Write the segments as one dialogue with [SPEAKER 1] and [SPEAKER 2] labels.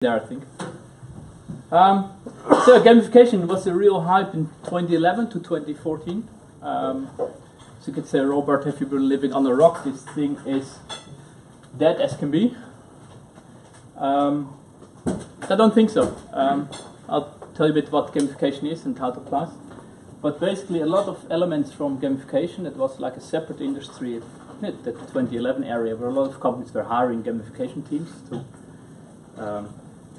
[SPEAKER 1] there, I think. So gamification was a real hype in 2011 to 2014. So you could say, Robert, have you been living on a rock? This thing is dead as can be. I don't think so. I'll tell you a bit what gamification is and how it applies. But basically, a lot of elements from gamification, it was like a separate industry at the 2011 area, where a lot of companies were hiring gamification teams to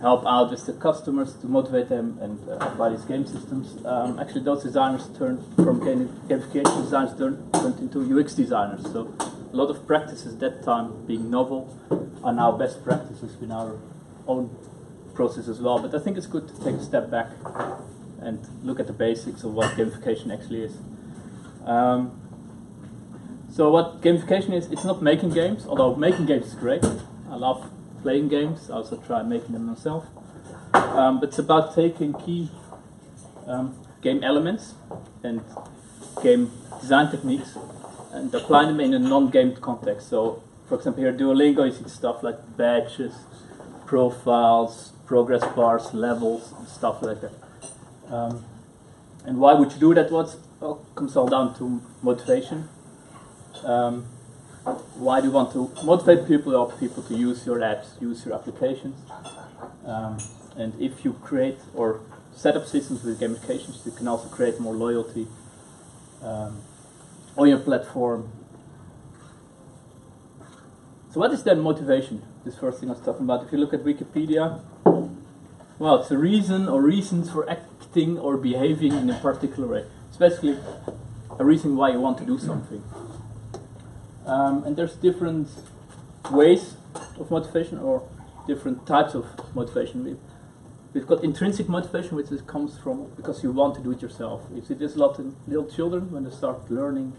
[SPEAKER 1] help out with the customers, to motivate them and apply these game systems. Actually, those designers turned from gamification designers turned into UX designers. So a lot of practices at that time, being novel, are now best practices in our own process as well. But I think it's good to take a step back and look at the basics of what gamification actually is. So what gamification is, it's not making games, although making games is great. I love playing games, I also try making them myself. But it's about taking key game elements and game design techniques and applying them in a non-game context. So, for example, here at Duolingo, you see stuff like badges, profiles, progress bars, levels, and stuff like that. And why would you do that? Well, comes all down to motivation. Why do you want to motivate people to use your apps, use your applications? And if you create or set up systems with gamifications, you can also create more loyalty on your platform. So what is then motivation? This first thing I was talking about. If you look at Wikipedia, well, it's a reason or reasons for acting or behaving in a particular way. It's basically a reason why you want to do something. And there's different ways of motivation or different types of motivation. We've got intrinsic motivation, which comes from because you want to do it yourself. You see this a lot in little children when they start learning.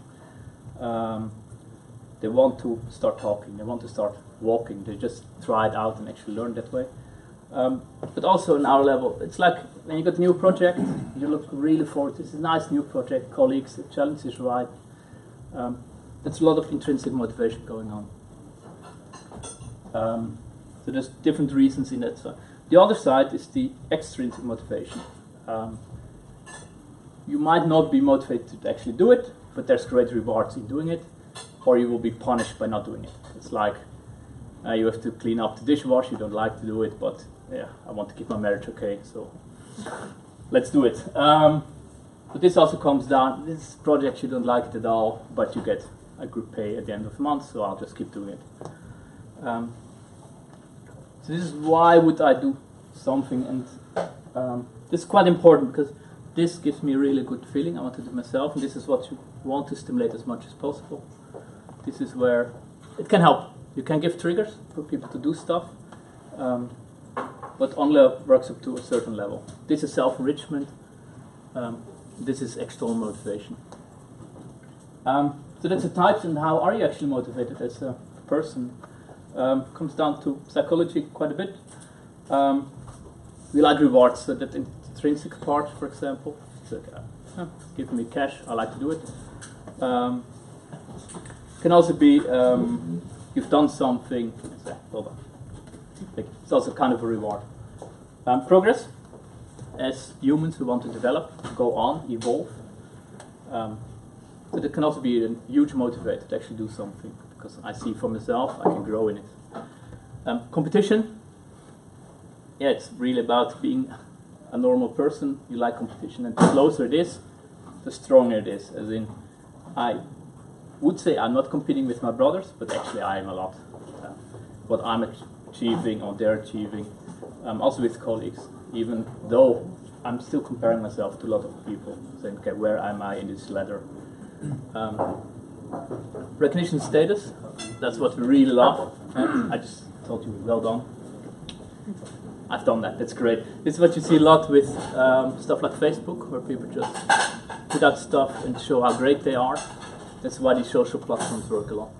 [SPEAKER 1] They want to start talking, they want to start walking. They just try it out and actually learn that way. But also in our level, it's like when you got a new project, you look really forward. This is a nice new project, colleagues, the challenge is right. There's a lot of intrinsic motivation going on. So there's different reasons in that side. The other side is the extrinsic motivation. You might not be motivated to actually do it, but there's great rewards in doing it, or you will be punished by not doing it. It's like you have to clean up the dishwasher, you don't like to do it, but yeah, I want to keep my marriage okay, so let's do it. But this also comes down, this project you don't like it at all, but you get a good pay at the end of the month, so I'll just keep doing it. So this is why would I do something, and this is quite important because this gives me a really good feeling. I want to do it myself, and this is what you want to stimulate as much as possible. This is where it can help. You can give triggers for people to do stuff, but only works up to a certain level. This is self-enrichment. This is external motivation. So that's the types, and how are you actually motivated as a person? Comes down to psychology quite a bit. We like rewards, so that intrinsic part, for example. It's like, give me cash, I like to do it. Can also be you've done something. It's also kind of a reward. Progress, as humans who want to develop, go on, evolve. So that can also be a huge motivator to actually do something, because I see for myself I can grow in it. Competition, yeah, it's really about being a normal person. You like competition, and the closer it is, the stronger it is. As in, I would say I'm not competing with my brothers, but actually I am a lot. What I'm achieving or they're achieving, also with colleagues, even though I'm still comparing myself to a lot of people, saying, okay, where am I in this ladder? Recognition status, that's what we really love. I just told you, well done. I've done that, that's great. This is what you see a lot with stuff like Facebook, where people just put out stuff and show how great they are. That's why these social platforms work a lot.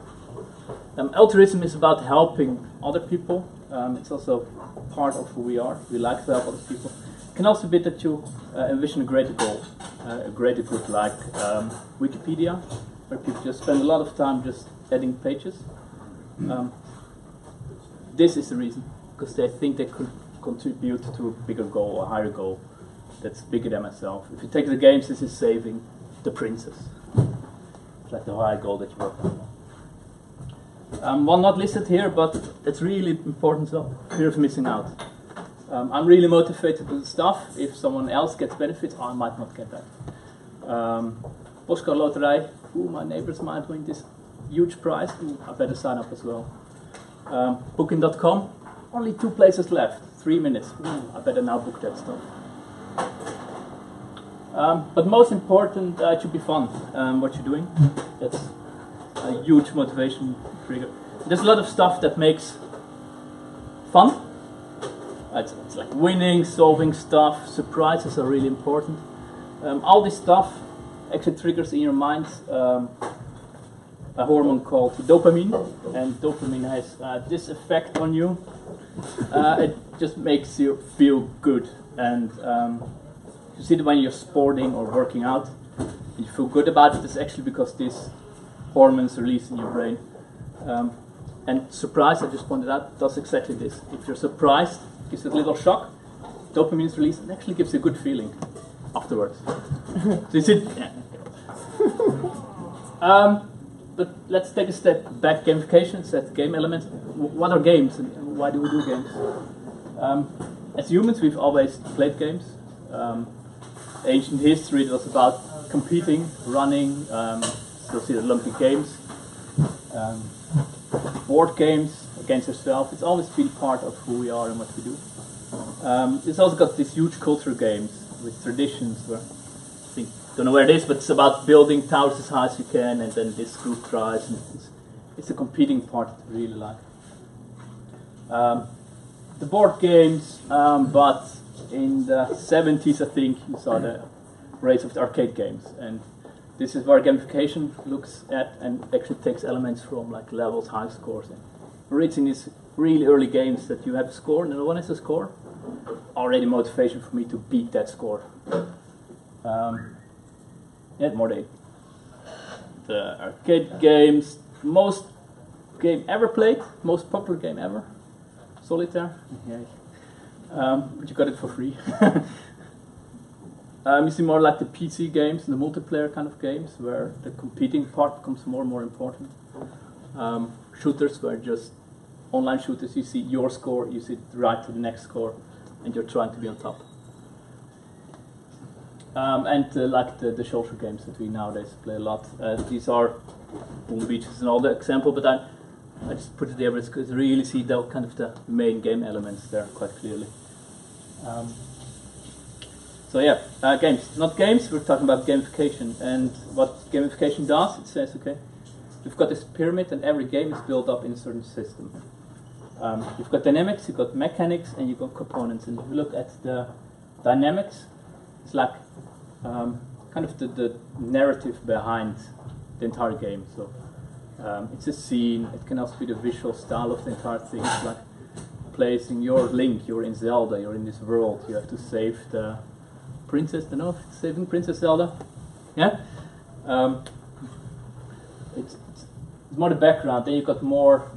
[SPEAKER 1] Altruism is about helping other people. It's also part of who we are. We like to help other people. It can also be that you envision a greater goal, a greater good like Wikipedia, where people just spend a lot of time just adding pages. This is the reason, because they think they could contribute to a bigger goal, a higher goal that's bigger than myself. If you take the games, this is saving the princess. It's like the higher goal that you work on. One not listed here, but it's really important, so fear of missing out. I'm really motivated to do stuff. If someone else gets benefits, I might not get that. Postcard Loterij, my neighbors might win this huge prize. I better sign up as well. Booking.com, only 2 places left, 3 minutes. I better now book that stuff. But most important, it should be fun, what you're doing. That's a huge motivation trigger. There's a lot of stuff that makes fun. It's like winning, solving stuff, surprises are really important. All this stuff actually triggers in your mind a hormone called dopamine, and dopamine has this effect on you. It just makes you feel good, and you see that when you're sporting or working out, you feel good about it. It's actually because these hormones release in your brain. And surprise, I just pointed out, does exactly this. If you're surprised, gives a little shock, dopamine is released, and actually gives you a good feeling afterwards. So you see, but let's take a step back. Gamification, it's that game element. What are games and why do we do games? As humans, we've always played games. Ancient history, it was about competing, running. You'll see the Olympic Games. Board games against yourself. It's always been part of who we are and what we do. It's also got these huge cultural games with traditions where don't know where it is, but it's about building towers as high as you can, and then this group tries, and it's a competing part that I really like. The board games, but in the 70s, I think, you saw the rise of the arcade games, and this is where gamification looks at and actually takes elements from like levels, high scores, and reaching these really early games that you have a score, and when it's a score, already motivation for me to beat that score. More day. The arcade games, most game ever played, most popular game ever, Solitaire. Yeah. But you got it for free. You see more like the PC games and the multiplayer kind of games where the competing part becomes more and more important. Shooters where just online shooters, you see your score, you see right to the next score, and you're trying to be on top. Like the social games that we nowadays play a lot. These are Boom Beaches and all the example, but I just put it there because you really see the kind of the main game elements there quite clearly. Games. Not games, we're talking about gamification. And what gamification does, it says, okay, you've got this pyramid and every game is built up in a certain system. You've got dynamics, you've got mechanics, and you've got components. And if you look at the dynamics, it's like kind of the narrative behind the entire game. So it's a scene, it can also be the visual style of the entire thing. It's like placing your Link, you're in Zelda, you're in this world, you have to save the princess, I don't know if it's saving Princess Zelda. Yeah? It's more the background, then you've got more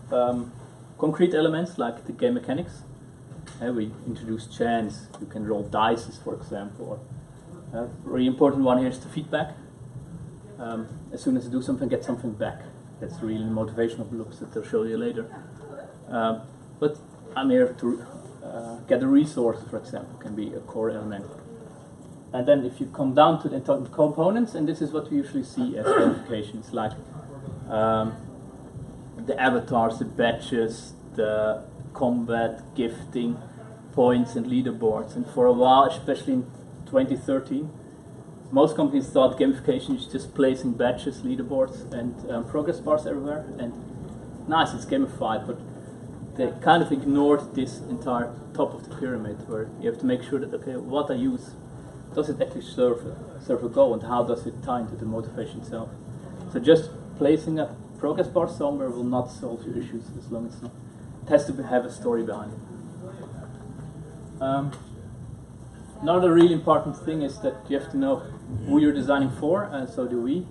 [SPEAKER 1] concrete elements like the game mechanics. We introduce chance, you can roll dice, for example. A really important one here is the feedback. As soon as you do something, get something back. That's really the motivational loops that I'll show you later. But I'm here to get a resource, for example, can be a core element. And then if you come down to the components, and this is what we usually see as gamification, it's like the avatars, the badges, the combat, gifting, points and leaderboards. And for a while, especially in 2013, most companies thought gamification is just placing badges, leaderboards, and progress bars everywhere. And nice, it's gamified, but they kind of ignored this entire top of the pyramid, where you have to make sure that, okay, what I use, does it actually serve a goal, and how does it tie into the motivation itself? So just placing a progress bar somewhere will not solve your issues as long as it has to have a story behind it. Another really important thing is that you have to know who you're designing for, and so do we.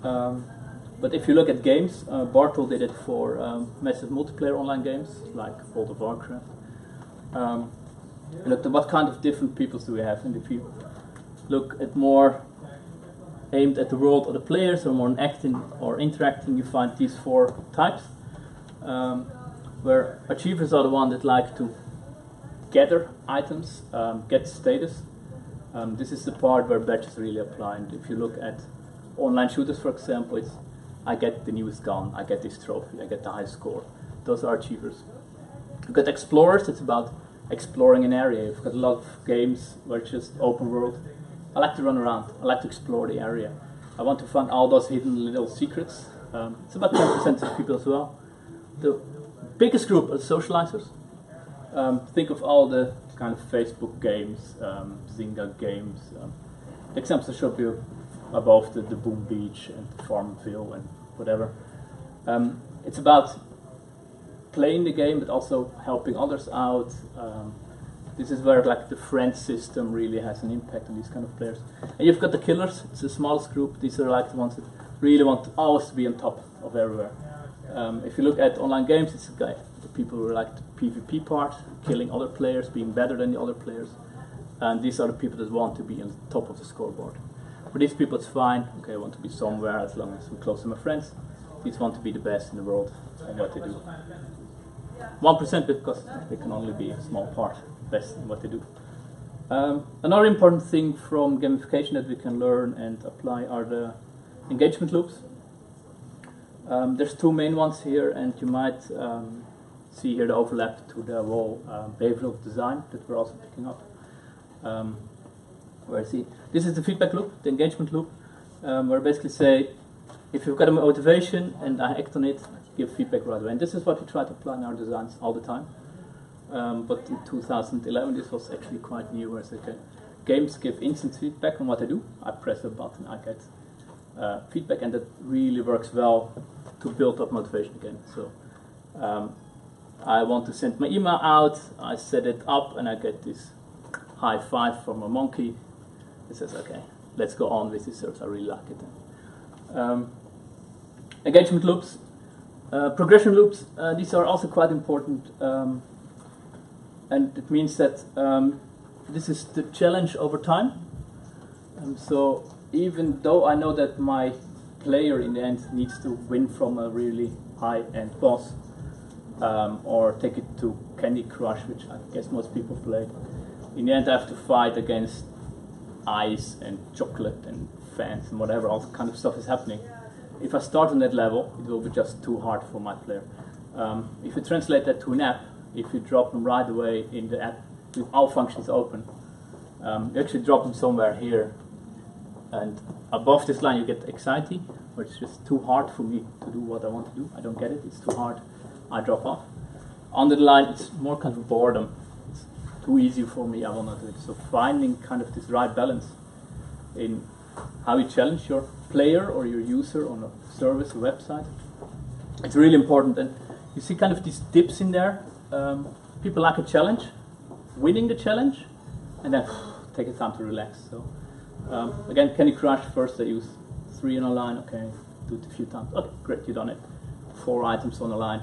[SPEAKER 1] But if you look at games, Bartel did it for massive multiplayer online games like World of Warcraft. And look at what kind of different peoples do we have. And if you look at more aimed at the world or the players, or more acting or interacting, you find these 4 types. Where achievers are the ones that like to gather items, get status. This is the part where badges really apply. And if you look at online shooters, for example, it's I get the newest gun, I get this trophy, I get the highest score. Those are achievers. You've got explorers, it's about exploring an area. You've got a lot of games where it's just open world. I like to run around, I like to explore the area. I want to find all those hidden little secrets. It's about 10% of people as well. The biggest group are socializers. Think of all the kind of Facebook games, Zynga games. The examples I showed you above, the Boom Beach and Farmville and whatever. It's about playing the game, but also helping others out. This is where like the friend system really has an impact on these kind of players. And you've got the killers. It's the smallest group. These are like the ones that really want to always be on top of everywhere. If you look at online games, it's the people who like the PvP part, killing other players, being better than the other players. And these are the people that want to be on top of the scoreboard. For these people it's fine, okay, I want to be somewhere as long as I'm close to my friends. These want to be the best in the world in what they do. 1% because they can only be a small part, best in what they do. Another important thing from gamification that we can learn and apply are the engagement loops. There's 2 main ones here, and you might see here the overlap to the whole behavioral design that we're also picking up. Where I see this is the feedback loop, the engagement loop, where I basically say if you've got a motivation and I act on it, give feedback right away. And this is what we try to apply in our designs all the time. But in 2011 this was actually quite new, where I said, okay, games give instant feedback on what I do. I press a button, I get feedback, and that really works well to build up motivation again. So I want to send my email out, I set it up, and I get this high five from a monkey. It says, okay, let's go on with this service, I really like it. Engagement loops, progression loops, these are also quite important. And it means that this is the challenge over time. So even though I know that my player in the end needs to win from a really high-end boss, or take it to Candy Crush, which I guess most people play, in the end I have to fight against ice and chocolate and fans and whatever, all kind of stuff is happening. If I start on that level, it will be just too hard for my player. If you translate that to an app, if you drop them right away in the app with all functions open, you actually drop them somewhere here, and above this line you get anxiety, where it's just too hard for me to do what I want to do. I don't get it, it's too hard, I drop off. Under the line it's more kind of boredom, it's too easy for me, I will not do it. So finding kind of this right balance in how you challenge your player or your user on a service or website, it's really important. And you see kind of these dips in there. People like a challenge, winning the challenge, and then take a time to relax. So again, Candy Crush, first I use 3 on a line, okay, do it a few times, okay, great, you done it. 4 items on a line.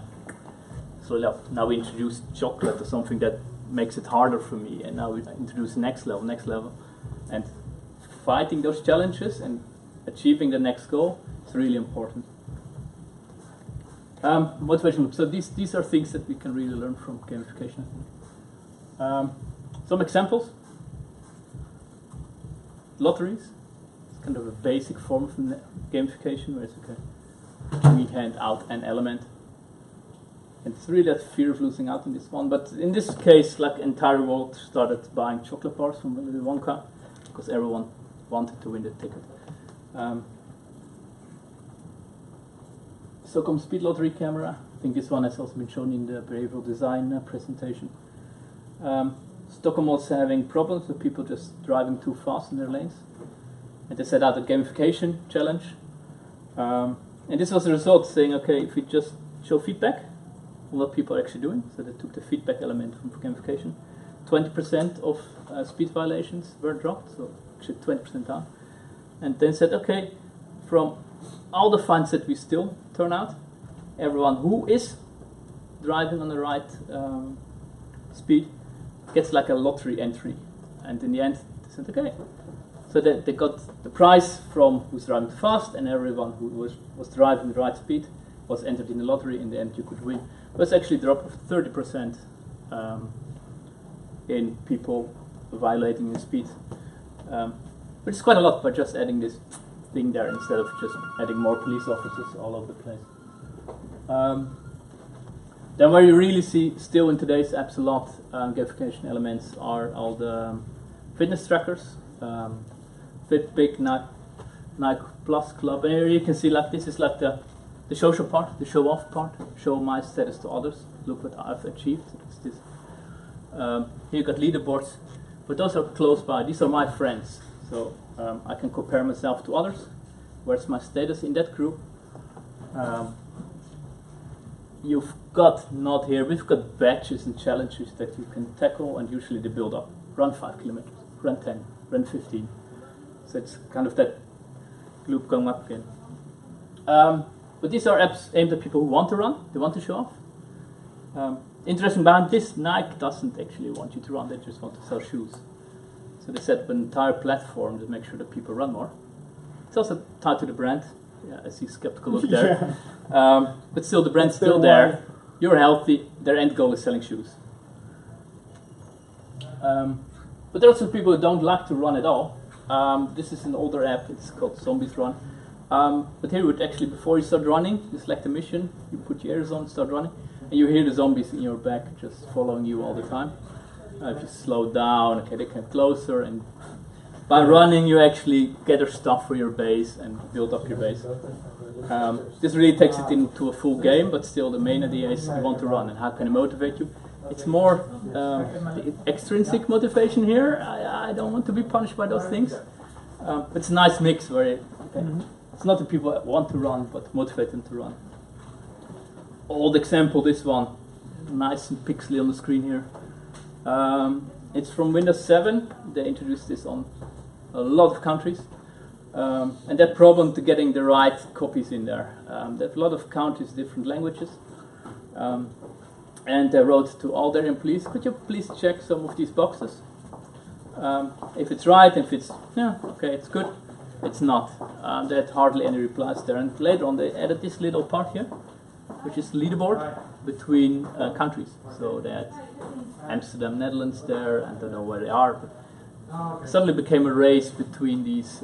[SPEAKER 1] So now we introduce chocolate or something that makes it harder for me, and now we introduce next level, and fighting those challenges and achieving the next goal is really important. Motivation loops. So these are things that we can really learn from gamification, I think. Some examples. Lotteries. It's kind of a basic form of gamification, where it's okay, we hand out an element. And it's really that fear of losing out in this one. But in this case, like the entire world started buying chocolate bars from Willy Wonka, because everyone wanted to win the ticket. Stockholm Speed Lottery camera. I think this one has also been shown in the behavioral design presentation. Stockholm was having problems with people just driving too fast in their lanes, and they set out a gamification challenge. And this was the result, saying, okay, if we just show feedback on what people are actually doing, so they took the feedback element from gamification, 20% of speed violations were dropped, so actually 20% down. And then said, okay, from all the fines that we still turn out, everyone who is driving on the right speed gets like a lottery entry, and in the end they said okay. So they got the prize from who's driving fast, and everyone who was driving the right speed was entered in the lottery. In the end, you could win. It was actually a drop of 30% in people violating the speed, which is quite a lot by just adding this thing there instead of just adding more police officers all over the place. Then where you really see still in today's apps a lot gamification elements are all the fitness trackers, Fitbit, Nike Plus Club, and here you can see like this is like the social part, the show off part, show my status to others, look what I've achieved. It's this. Here you got leaderboards, but those are close by, these are my friends, so I can compare myself to others. Where's my status in that group? You've got not here, we've got badges and challenges that you can tackle, and usually they build up. Run 5 kilometers, run 10, run 15. So it's kind of that loop going up again. But these are apps aimed at people who want to run, they want to show off. Interesting behind this, Nike doesn't actually want you to run, they just want to sell shoes. So they set up an entire platform to make sure that people run more. It's also tied to the brand. Yeah, I see skeptical look there. But still, the brand's still there. You're healthy. Their end goal is selling shoes. But there are also people who don't like to run at all. This is an older app. It's called Zombies Run. But here, would actually, before you start running, you select a mission. You put your ears on, start running, and you hear the zombies in your back just following you all the time. If you slow down, okay, they come closer, and by running, you actually gather stuff for your base and build up your base. This really takes it into a full game, but still the main idea is you want to run, and how can I motivate you? It's more the extrinsic motivation here. I don't want to be punished by those things. It's a nice mix where it's not the people that want to run, but motivate them to run. Old example, this one, nice and pixely on the screen here. It's from Windows 7. They introduced this on a lot of countries, and that problem to getting the right copies in there. There are a lot of countries, different languages, and they wrote to all their employees, could you please check some of these boxes? If it's right, if it's, yeah, okay, it's good, it's not. They had hardly any replies there, and later on they added this little part here, which is leaderboard between countries. So they had Amsterdam, Netherlands there, and I don't know where they are, but suddenly became a race between these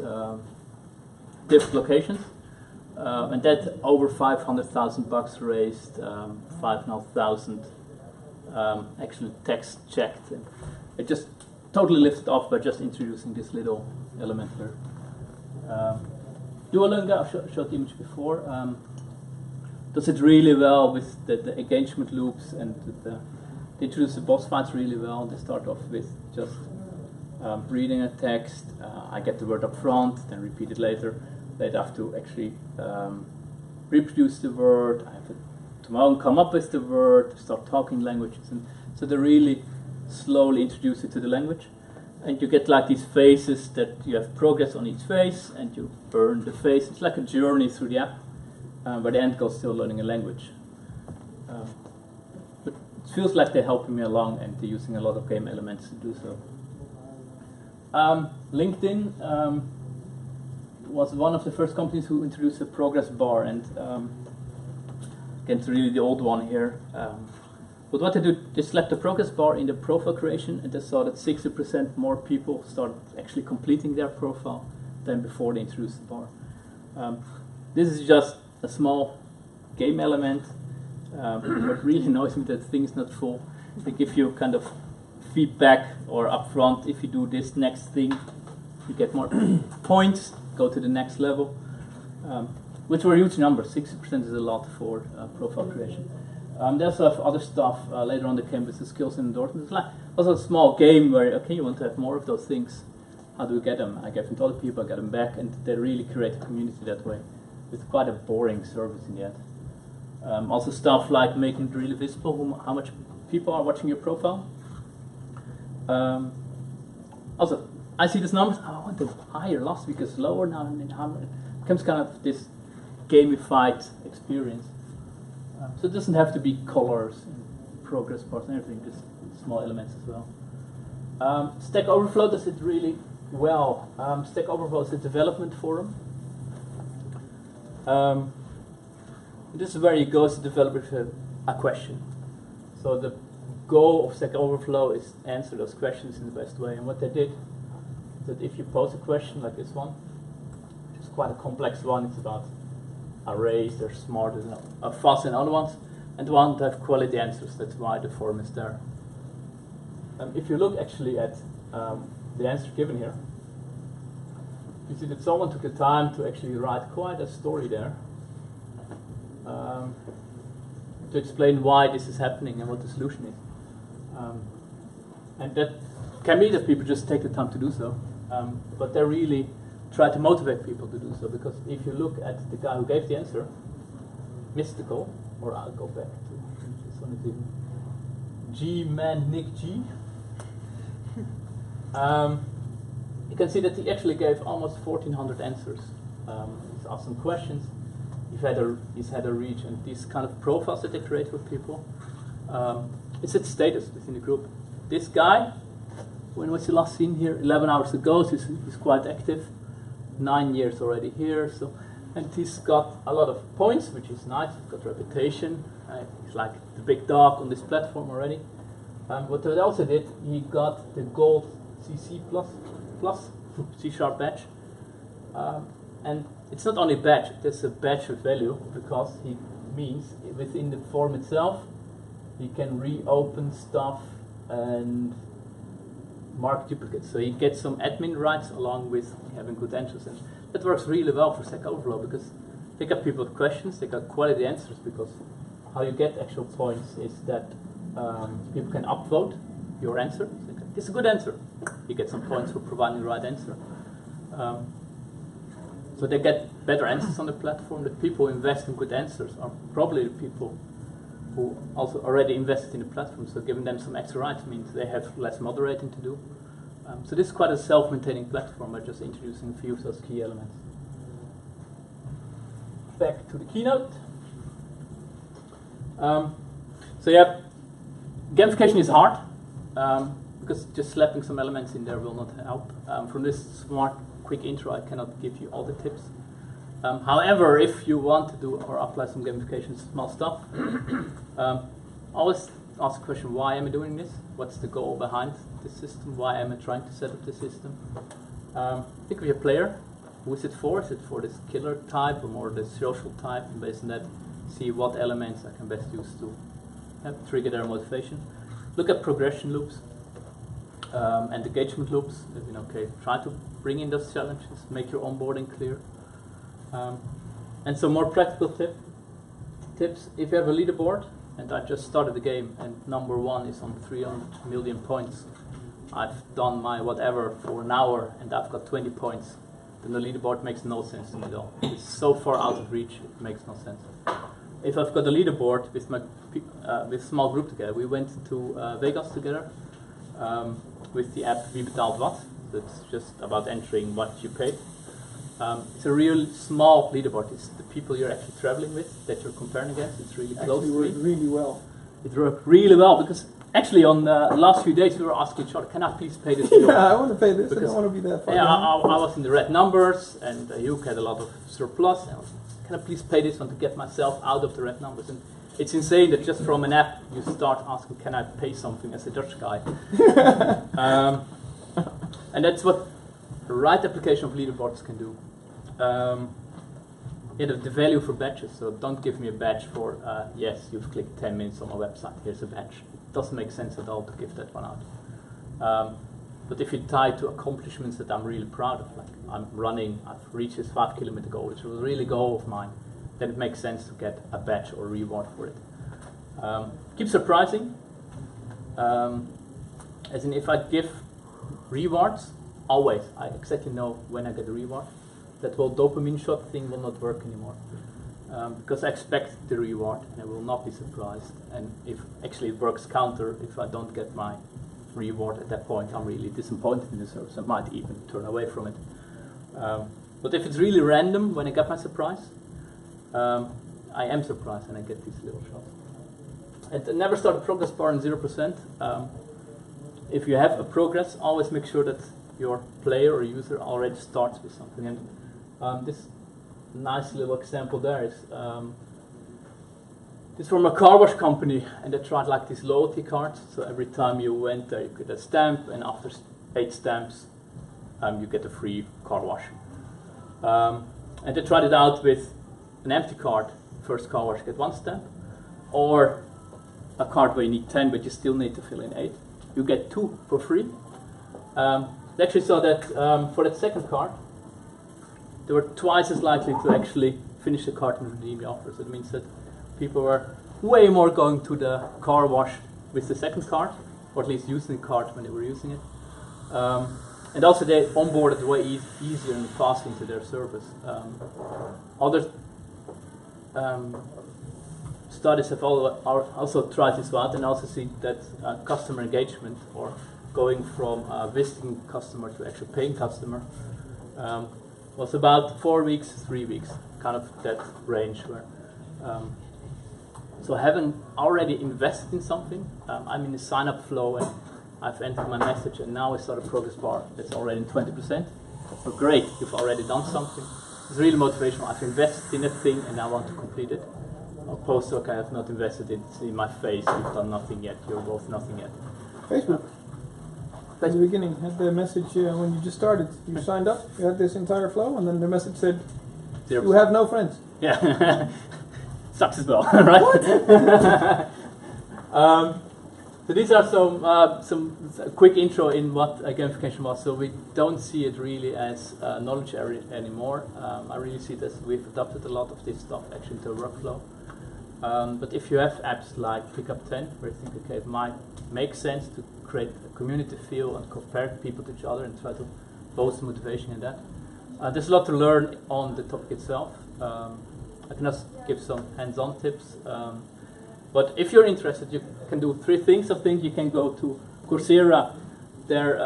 [SPEAKER 1] different locations, and that over 500,000 bucks raised, 5,500 actually text checked, and it just totally lifted off by just introducing this little element here. Duolingo, I showed the image before, does it really well with the engagement loops, and they introduce the boss fights really well. They start off with just reading a text, I get the word up front, then repeat it later. They'd have to actually reproduce the word, I have to tomorrow come up with the word, start talking languages, and so they really slowly introduce it to the language. And you get like these phases that you have progress on each phase, and you burn the phase. It's like a journey through the app, where the end goal is still learning a language. But it feels like they're helping me along, and they're using a lot of game elements to do so. LinkedIn was one of the first companies who introduced a progress bar, and again, it's really the old one here. But what they do, they slapped the progress bar in the profile creation, and they saw that 60% more people started actually completing their profile than before they introduced the bar. This is just a small game element. What really annoys me that the thing is not full. They give you kind of feedback or upfront, if you do this next thing, you get more points, go to the next level, which were huge numbers. 60% is a lot for profile creation. They also have other stuff later on that came with the skills and endorsements. It's like also a small game where, okay, you want to have more of those things. How do we get them? I give them to other people, I get them back, and they really create a community that way. It's quite a boring service in the end. Also stuff like making it really visible, how much people are watching your profile. Also, I see these numbers, I want them higher, last week is lower now, and it becomes kind of this gamified experience. So it doesn't have to be colors and progress bars and everything, just small elements as well. Stack Overflow does it really well. Stack Overflow is a development forum. This is where you go as a developer with a question. So the goal of Stack Overflow is answer those questions in the best way. And what they did is that if you pose a question like this one, which is quite a complex one, it's about arrays, they're smarter than faster than other ones, and want to have quality answers. That's why the forum is there. If you look actually at the answer given here, you see that someone took the time to actually write quite a story there to explain why this is happening and what the solution is. And that can be that people just take the time to do so, but they really try to motivate people to do so, because if you look at the guy who gave the answer, Mystical, or I'll go back to this one, is G-Man Nick G. You can see that he actually gave almost 1,400 answers. He's asked some questions. He's had a reach, and these kind of profiles that they create with people. It's its status within the group. This guy, when was he last seen here? 11 hours ago, so he's quite active. 9 years already here, and he's got a lot of points, which is nice. He's got reputation. He's like the big dog on this platform already. What they also did, he got the gold CC plus C# badge, and it's not only a badge; it's a badge of value, because he means within the form itself, he can reopen stuff and mark duplicates. So he gets some admin rights along with having good answers, and that works really well for Stack Overflow, because they got people with questions, they got quality answers, because how you get actual points is that people can upvote your answer. It's a good answer. You get some points for providing the right answer. So they get better answers on the platform. The people who invest in good answers are probably the people who also already invested in the platform. So giving them some extra rights means they have less moderating to do. So this is quite a self-maintaining platform by just introducing a few of those key elements. Back to the keynote. So yeah, gamification is hard, because just slapping some elements in there will not help. From this smart, quick intro, I cannot give you all the tips. However, if you want to do or apply some gamification, small stuff, always ask the question, why am I doing this? What's the goal behind the system? Why am I trying to set up the system? Think of your player. Who is it for? Is it for this killer type or more the social type? And based on that, see what elements I can best use to trigger their motivation. Look at progression loops and engagement loops. Okay, try to bring in those challenges, make your onboarding clear. And some more practical tips. If you have a leaderboard, and I just started the game, and number 1 is on 300 million points, I've done my whatever for an hour, and I've got 20 points, then the leaderboard makes no sense to me at all. It's so far out of reach, it makes no sense. If I've got a leaderboard with my with a small group together, we went to Vegas together with the app Wie betaalt wat. That's just about entering what you paid. It's a real small leaderboard. It's the people you're actually traveling with that you're comparing against. It's really close.
[SPEAKER 2] It worked really well.
[SPEAKER 1] It worked really well, because actually on the last few days we were asking each other, can I please pay this?
[SPEAKER 2] Yeah, I want to pay this. I don't want to be that far.
[SPEAKER 1] Yeah, I was in the red numbers, and you had a lot of surplus. And can I please pay this one to get myself out of the red numbers? And it's insane that just from an app you start asking, can I pay something as a Dutch guy? And that's what the right application of leaderboards can do. The value for badges. So don't give me a badge for yes, you've clicked 10 minutes on my website. Here's a badge. It doesn't make sense at all to give that one out. But if you tie to accomplishments that I'm really proud of, like I'm running, I've reached this 5-kilometer goal, which was really a goal of mine, then it makes sense to get a badge or reward for it. Keep surprising. As in, if I give rewards, always, I exactly know when I get a reward. That whole dopamine shot thing will not work anymore. Because I expect the reward and I will not be surprised. And if actually it works counter, if I don't get my reward at that point, I'm really disappointed in the service. I might even turn away from it. But if it's really random when I get my surprise, I am surprised and I get these little shots. And I never start a progress bar in 0%. if you have a progress, always make sure that your player or user already starts with something. And this nice little example there is this from a car wash company, and they tried like these loyalty cards. So every time you went there, you get a stamp, and after 8 stamps, you get a free car wash. And they tried it out with an empty card. First car wash, get 1 stamp, or a card where you need 10, but you still need to fill in 8. You get 2 for free. They actually saw that for that second card, they were twice as likely to actually finish the card and redeem the offer. So it means that people were way more going to the car wash with the second card, or at least using the card when they were using it. And also they onboarded way easier and faster into their service. Other studies have also tried this out and also see that customer engagement, or going from a visiting customer to actually paying customer, was about 4 weeks, 3 weeks, kind of that range where. So having already invested in something, I'm in the sign-up flow and I've entered my message, and now I saw the progress bar that's already in 20%. So great, you've already done something. It's really motivational. I've invested in a thing and I want to complete it. Opposed to, okay, I've not invested it, it's in my face, you've done nothing yet, you're both nothing yet.
[SPEAKER 2] Facebook. At the beginning, had the message when you just started, you signed up, you had this entire flow, and then the message said, 0%. You have no friends.
[SPEAKER 1] Yeah. Sucks as well, right? So these are some quick intro in what gamification was. So we don't see it really as a knowledge area anymore. I really see it as we've adopted a lot of this stuff actually into a workflow. But if you have apps like Pickup 10, where you think, okay, it might make sense to create a community feel and compare people to each other and try to boost motivation in that. There's a lot to learn on the topic itself. I can just give some hands-on tips. But if you're interested, you can do 3 things. I think you can go to Coursera. There,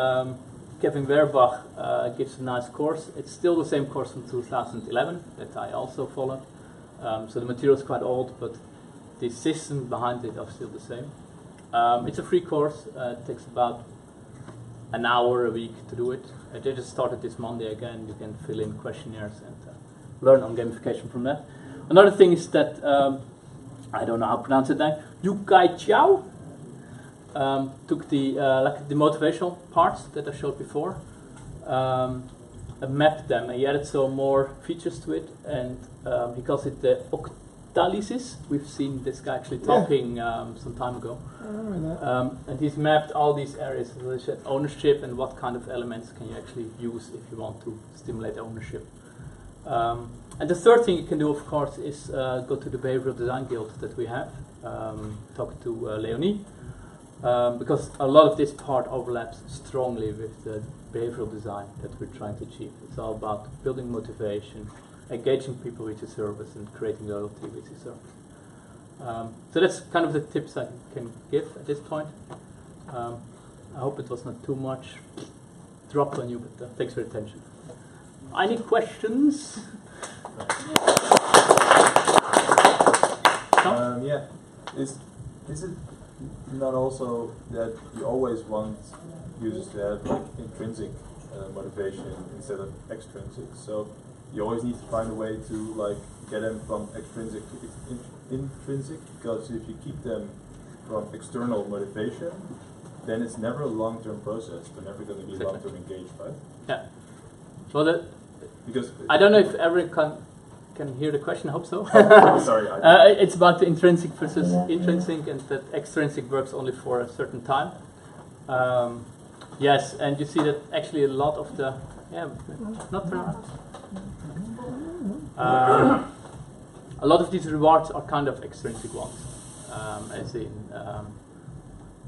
[SPEAKER 1] Kevin Werbach gives a nice course. It's still the same course from 2011 that I also follow. So the material is quite old, but the systems behind it are still the same. It's a free course. It takes about an hour a week to do it. They just started this Monday again. You can fill in questionnaires and learn on gamification from that. Another thing is that, I don't know how to pronounce it now, Yu Kai Chiao took the motivational parts that I showed before, and mapped them, and he added some more features to it, and he calls it the octalysis. We've seen this guy actually talking some time ago.
[SPEAKER 2] I remember that.
[SPEAKER 1] And he's mapped all these areas, so they said ownership and what kind of elements can you actually use if you want to stimulate ownership. And the third thing you can do, of course, is go to the Behavioral Design Guild that we have, talk to Leonie, because a lot of this part overlaps strongly with the behavioral design that we're trying to achieve. It's all about building motivation, engaging people with your service, and creating loyalty with your service. So that's kind of the tips I can give at this point. I hope it was not too much dropped on you, but thanks for your attention. Any questions?
[SPEAKER 3] Yeah. Is it not also that you always want users to have like intrinsic motivation instead of extrinsic? So you always need to find a way to like get them from extrinsic to intrinsic, because if you keep them from external motivation, then it's never a long-term process. They're never going to be long-term engaged, right?
[SPEAKER 1] Yeah. Well,
[SPEAKER 3] because
[SPEAKER 1] I don't know if everyone can hear the question. I hope so.
[SPEAKER 3] Sorry.
[SPEAKER 1] It's about the intrinsic versus intrinsic, and that extrinsic works only for a certain time. Yes, and you see that actually a lot of the a lot of these rewards are kind of extrinsic ones, as in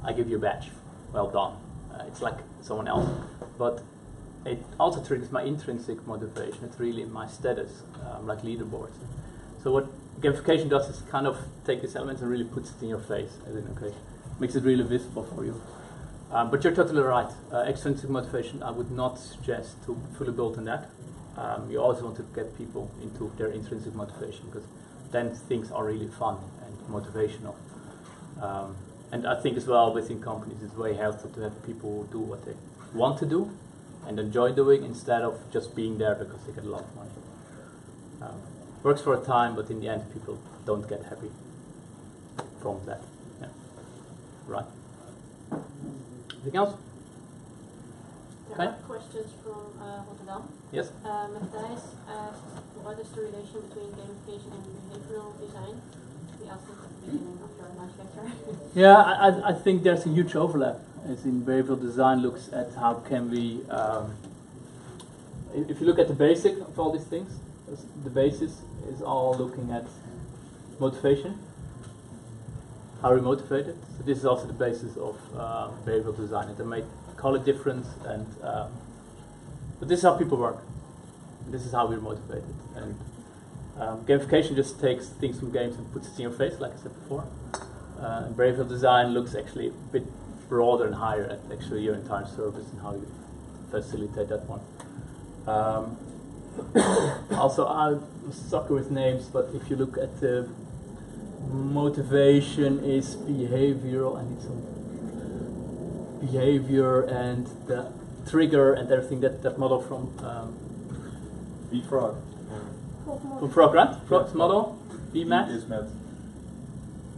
[SPEAKER 1] I give you a badge, well done. It's like someone else, but it also triggers my intrinsic motivation. It's really my status, like leaderboards. So what gamification does is kind of take these elements and really puts it in your face, as in, okay, makes it really visible for you. But you're totally right. Extrinsic motivation, I would not suggest to fully build on that. You always want to get people into their intrinsic motivation, because then things are really fun and motivational. And I think as well within companies it's very helpful to have people who do what they want to do and enjoy doing instead of just being there because they get a lot of money. Works for a time, but in the end people don't get happy from that. Yeah. Right. Anything else?
[SPEAKER 4] There are questions from Rotterdam.
[SPEAKER 1] Yes.
[SPEAKER 4] Matthijs asked, what is the relation between gamification and behavioral design? We asked it at the beginning of your lunch lecture.
[SPEAKER 1] Yeah, I think there's a huge overlap. As in behavioral design looks at how can we, if you look at the basic of all these things, the basis is all looking at motivation. How are we motivated? So this is also the basis of behavioral design. And they may call it different, and but this is how people work. This is how we're motivated. And gamification just takes things from games and puts it in your face, like I said before. And behavioral design looks actually a bit broader and higher at actually your entire service and how you facilitate that one. Also, I'm a sucker with names, but if you look at the motivation is behavioral, I need some behavior and the trigger and everything, that model from
[SPEAKER 3] Frog.
[SPEAKER 1] from Frog, right? Frog's model, BMAT.
[SPEAKER 3] Is met.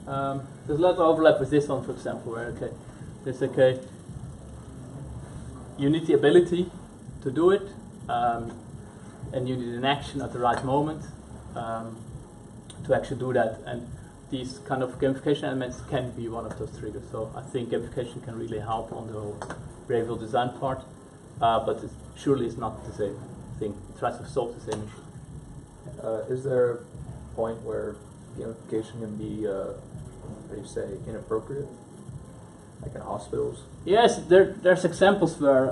[SPEAKER 1] There's a lot of overlap with this one, for example, where there's you need the ability to do it, and you need an action at the right moment to actually do that. And these kind of gamification elements can be one of those triggers. So I think gamification can really help on the whole behavioral design part, but it surely is not the same thing. It tries to solve the same issue.
[SPEAKER 5] Is there a point where gamification can be, how do you say, inappropriate? Like in hospitals?
[SPEAKER 1] Yes, there's examples where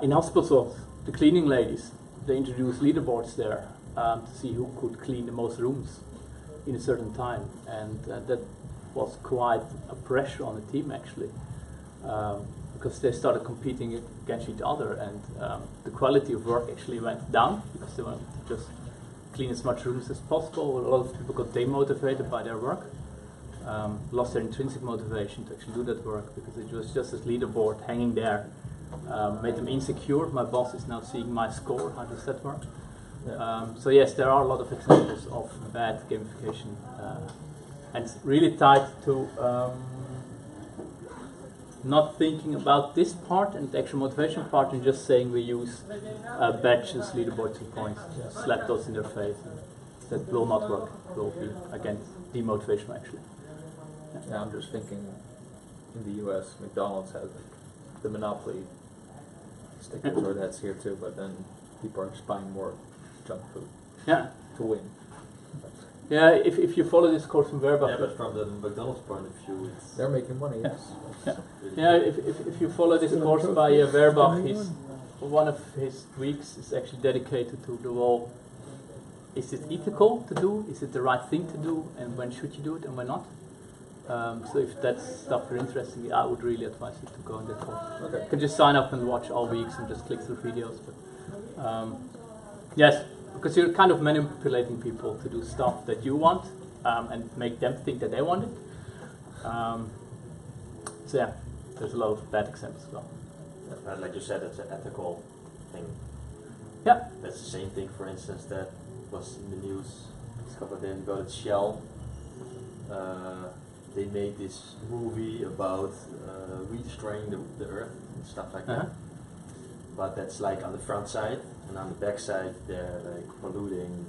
[SPEAKER 1] in hospitals, the cleaning ladies, they introduce leaderboards there to see who could clean the most rooms in a certain time, and that was quite a pressure on the team actually, because they started competing against each other, and the quality of work actually went down because they wanted to just clean as much rooms as possible. A lot of people got demotivated by their work, lost their intrinsic motivation to actually do that work because it was just this leaderboard hanging there, made them insecure. My boss is now seeing my score. How does that work? Yeah. So yes, there are a lot of examples of bad gamification, and it's really tied to not thinking about this part and the actual motivation part, and just saying we use badges, leaderboards, and points, slap those in their face. And that will not work. It will be again demotivation actually.
[SPEAKER 5] Yeah, I'm just thinking in the US, McDonald's has the monopoly stickers, or that's here too, but then people are just buying more junk food to win.
[SPEAKER 1] Yeah, if you follow this course from Verbach.
[SPEAKER 6] Yeah, but from the McDonald's point of view,
[SPEAKER 5] they're making money, yes.
[SPEAKER 1] Yeah, if you follow this course by Verbach, one of his weeks is actually dedicated to the whole, is it ethical to do, is it the right thing to do, and when should you do it and when not? So if that's stuff you're interested in, I would really advise you to go in that course. Okay. You can just sign up and watch all weeks and just click through videos. But yes, because you're kind of manipulating people to do stuff that you want and make them think that they want it. So yeah, there's a lot of bad examples as well.
[SPEAKER 6] Like you said, it's an ethical thing.
[SPEAKER 1] Yeah.
[SPEAKER 6] That's the same thing, for instance, that was in the news a couple of days ago that Shell, they made this movie about redestroying the earth and stuff like that. But that's like on the front side, and on the back side they're like polluting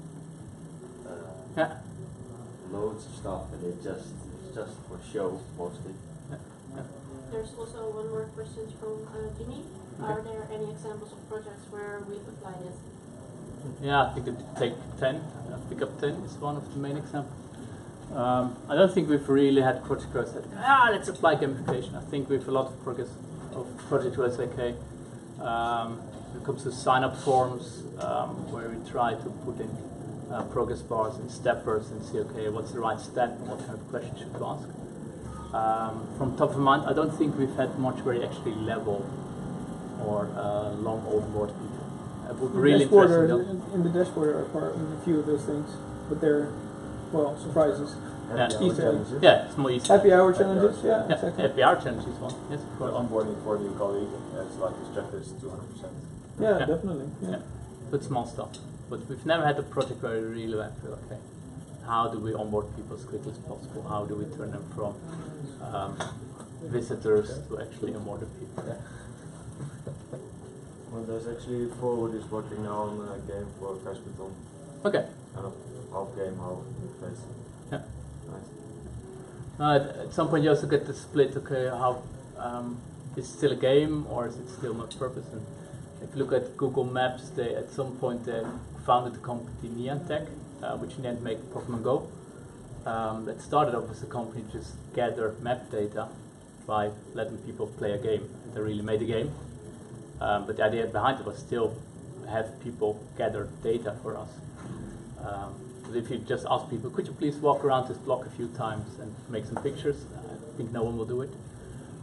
[SPEAKER 6] loads of stuff, and it's just for show mostly.
[SPEAKER 4] There's also one more question from Jimmy. Okay. Are there any examples of projects where we've applied it?
[SPEAKER 1] Yeah, I think take 10, pick up 10 is one of the main examples. I don't think we've really had projects where I said, let's apply gamification. I think we've a lot of projects where I say, okay, when it comes to sign-up forms, where we try to put in progress bars and steppers and see, okay, what's the right step and what kind of question should we ask. From top of mind, I don't think we've had much where you actually level or long overboard people. It would be really interesting.
[SPEAKER 2] In the dashboard are part of a few of those things, but they're, well, surprises.
[SPEAKER 6] Happy hour
[SPEAKER 2] Easter egg.
[SPEAKER 6] challenges.
[SPEAKER 1] Yeah, it's more easy.
[SPEAKER 2] Happy hour challenges, yeah,
[SPEAKER 1] Yeah,
[SPEAKER 2] exactly.
[SPEAKER 1] happy hour challenge is one. Yes, of
[SPEAKER 3] For
[SPEAKER 1] course.
[SPEAKER 3] onboarding for a new colleague, it's like this checklist 200%.
[SPEAKER 2] Yeah,
[SPEAKER 1] Yeah.
[SPEAKER 2] definitely. Yeah.
[SPEAKER 1] Yeah. But small stuff. But we've never had a project where we really went through, okay, how do we onboard people as quickly as possible? How do we turn them from visitors to actually onboarded people? Yeah.
[SPEAKER 6] Well, there's actually a forward is working now on a game for Crash Baton.
[SPEAKER 1] Okay.
[SPEAKER 6] Kind of half game, half face.
[SPEAKER 1] Yeah.
[SPEAKER 6] Nice.
[SPEAKER 1] At some point you also get the split, okay, how is it still a game or is it still multi-purpose? And if you look at Google Maps, they at some point they founded the company Niantic, which in the end made Pokemon Go. That started off as a company to just gather map data by letting people play a game. And they really made a game. But the idea behind it was still have people gather data for us. But if you just ask people, could you please walk around this block a few times and make some pictures, I think no one will do it.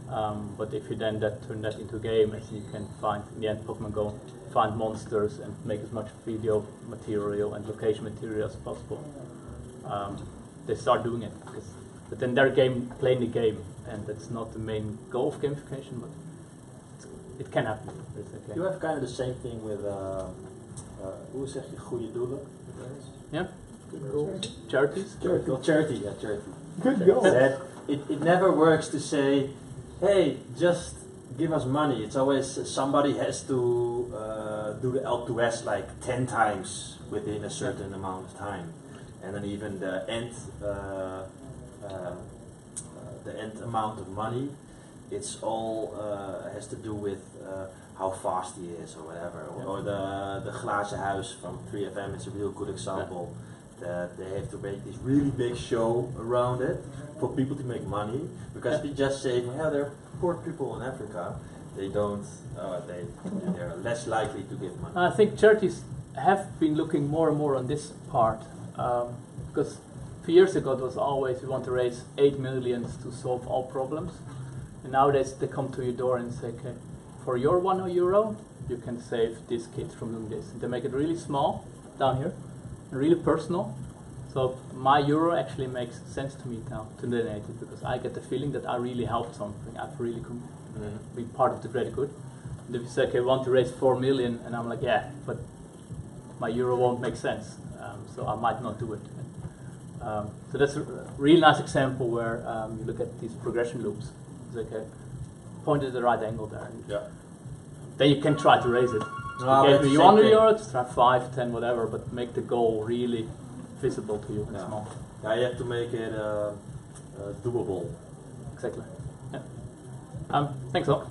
[SPEAKER 1] But if you then turn that into a game, as you can find in the end Pokemon Go, find monsters and make as much video material and location material as possible. They start doing it, but then they're playing the game, and that's not the main goal of gamification, but it can happen. Okay.
[SPEAKER 6] You have kind of the same thing with, hoe zeg je goede doelen?
[SPEAKER 1] Yeah?
[SPEAKER 6] Good goals.
[SPEAKER 1] Charities?
[SPEAKER 6] Charity, yeah, charity.
[SPEAKER 2] Good goal.
[SPEAKER 6] That it never works to say, hey, just give us money. It's always somebody has to do the L2S like 10 times within a certain amount of time. And then even the end amount of money, it's all has to do with how fast he is or whatever. Or the glazen huis from 3FM is a real good example. That they have to make this really big show around it for people to make money, because if you just say, well, there are poor people in Africa, they don't, they're less likely to give money.
[SPEAKER 1] I think charities have been looking more and more on this part, because a few years ago it was always we want to raise 8 million to solve all problems, and nowadays they come to your door and say, okay, for your €1 you can save this kid from doing this. And they make it really small down here, and really personal. So my euro actually makes sense to me now to donate it, because I get the feeling that I really helped something. I've really been part of the greater good. And if you say, okay, I want to raise 4 million, and I'm like, yeah, but my euro won't make sense, so I might not do it. So that's a really nice example where you look at these progression loops. It's okay, point at the right angle there. And then you can try to raise it. You gave me €100, just try 5, 10, whatever, but make the goal really visible to you and small.
[SPEAKER 6] Yeah, you have to make it doable.
[SPEAKER 1] Exactly. Yeah. Thanks a lot.